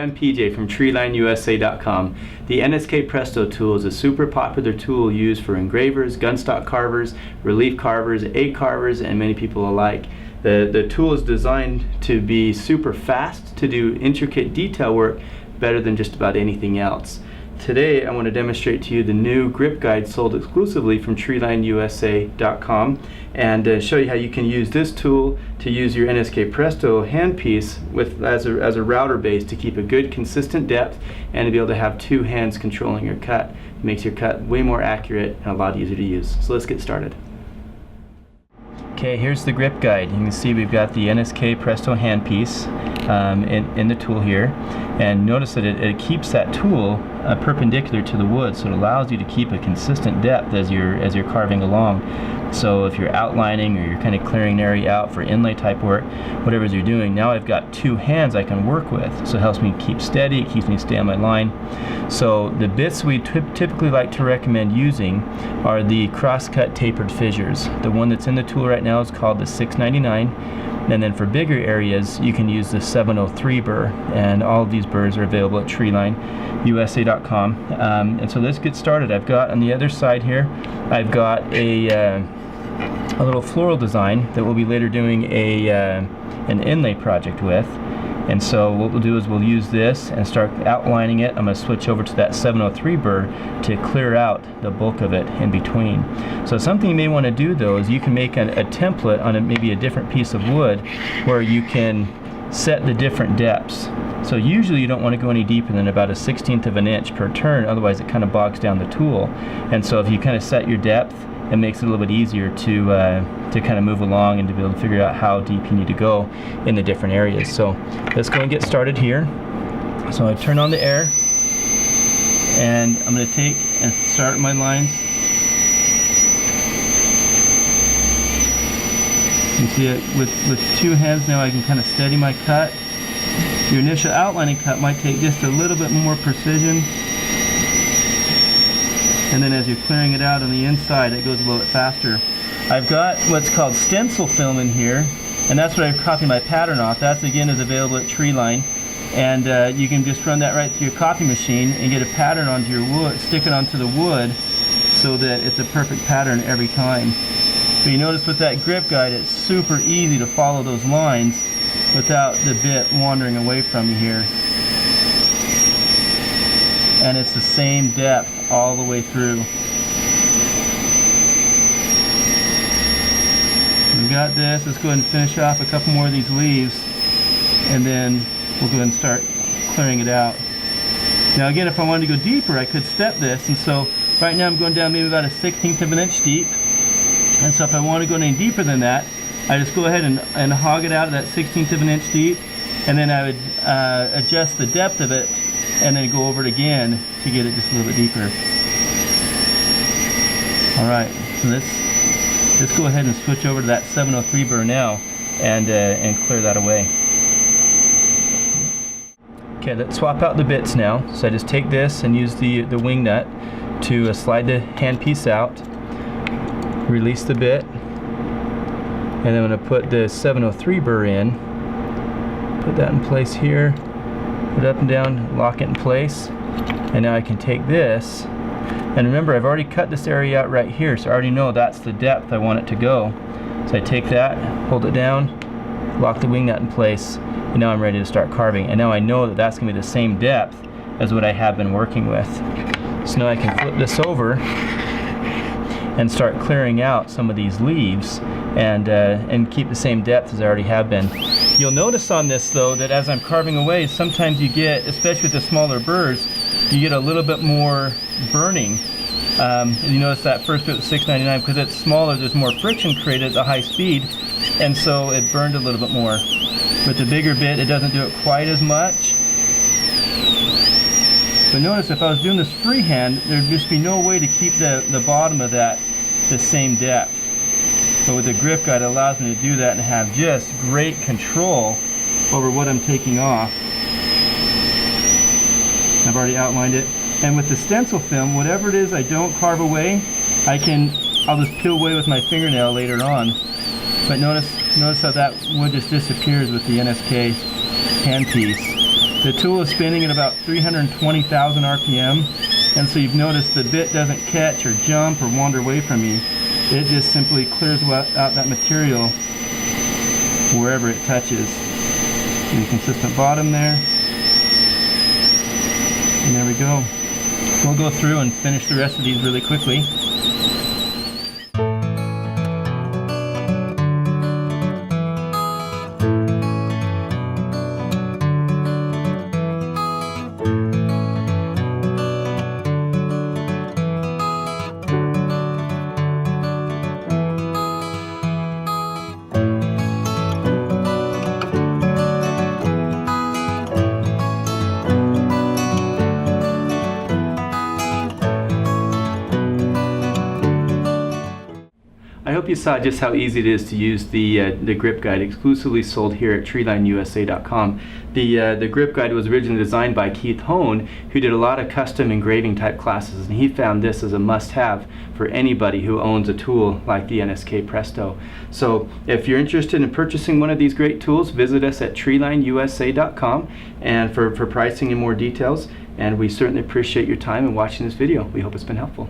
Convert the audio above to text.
I'm PJ from TreelineUSA.com. The NSK Presto tool is a super popular tool used for engravers, gunstock carvers, relief carvers, egg carvers, and many people alike. The tool is designed to be super fast, to do intricate detail work better than just about anything else. Today I want to demonstrate to you the new grip guide sold exclusively from TreelineUSA.com and show you how you can use this tool to use your NSK Presto handpiece as a router base to keep a good consistent depth and to be able to have two hands controlling your cut. It makes your cut way more accurate and a lot easier to use. So let's get started. Okay, here's the grip guide. You can see we've got the NSK Presto handpiece in the tool here, and notice that it keeps that tool perpendicular to the wood, so it allows you to keep a consistent depth as you're carving along. So if you're outlining or you're kind of clearing an area out for inlay type work, whatever you're doing, now I've got two hands I can work with, so it helps me keep steady, it keeps me stay on my line. So the bits we typically like to recommend using are the cross-cut tapered fissures. The one that's in the tool right now is called the 699, and then for bigger areas you can use the 703 burr, and all of these burrs are available at TreelineUSA.com. And so let's get started. I've got on the other side here, I've got a little floral design that we'll be later doing an inlay project with. And so what we'll do is we'll use this and start outlining it. I'm going to switch over to that 703 burr to clear out the bulk of it in between. So something you may want to do though is you can make a template on maybe a different piece of wood where you can set the different depths. So usually you don't want to go any deeper than about 1/16 of an inch per turn, otherwise it kind of bogs down the tool. And so if you kind of set your depth, it makes it a little bit easier to kind of move along and to be able to figure out how deep you need to go in the different areas. So let's go and get started here. So I turn on the air, and I'm going to take and start my lines. You see it with two hands now I can kind of steady my cut. Your initial outlining cut might take just a little bit more precision, and then as you're clearing it out on the inside it goes a little bit faster. I've got what's called stencil film in here, and that's what I've copied my pattern off. That's again is available at Treeline, and you can just run that right through your copy machine and get a pattern onto your wood, stick it onto the wood so that it's a perfect pattern every time. But you notice with that grip guide it's super easy to follow those lines without the bit wandering away from you here. And it's the same depth all the way through. We've got this. Let's go ahead and finish off a couple more of these leaves, and then we'll go ahead and start clearing it out. Now again, if I wanted to go deeper I could step this, and so right now I'm going down maybe about 1/16 of an inch deep, and so if I want to go any deeper than that I just go ahead and hog it out at that 1/16 of an inch deep, and then I would adjust the depth of it and then go over it again to get it just a little bit deeper. Alright, so let's go ahead and switch over to that 703 burr now and clear that away. Okay, let's swap out the bits now. So I just take this and use the wing nut to slide the handpiece out, release the bit, and then I'm going to put the 703 burr in, put that in place here, put it up and down, lock it in place, and now I can take this, and remember I've already cut this area out right here, so I already know that's the depth I want it to go. So I take that, hold it down, lock the wing nut in place, and now I'm ready to start carving. And now I know that that's going to be the same depth as what I have been working with. So now I can flip this over and start clearing out some of these leaves and keep the same depth as I already have been. You'll notice on this though that as I'm carving away, sometimes you get, especially with the smaller burrs, you get a little bit more burning. You notice that first bit was 699 because it's smaller, there's more friction created at the high speed, and so it burned a little bit more. With the bigger bit it doesn't do it quite as much. But notice if I was doing this freehand, there'd just be no way to keep the bottom of that the same depth. But with the grip guide it allows me to do that and have just great control over what I'm taking off. I've already outlined it. And with the stencil film, whatever it is I don't carve away, I'll just peel away with my fingernail later on. But notice how that wood just disappears with the NSK handpiece. The tool is spinning at about 320,000 RPM, and so you've noticed the bit doesn't catch or jump or wander away from you. It just simply clears out that material wherever it touches. And a consistent bottom there. And there we go. We'll go through and finish the rest of these really quickly. I hope you saw just how easy it is to use the grip guide, exclusively sold here at TreelineUSA.com. The grip guide was originally designed by Keith Hone, who did a lot of custom engraving type classes, and he found this as a must-have for anybody who owns a tool like the NSK Presto. So if you're interested in purchasing one of these great tools, visit us at TreelineUSA.com and for pricing and more details. And we certainly appreciate your time in watching this video. We hope it's been helpful.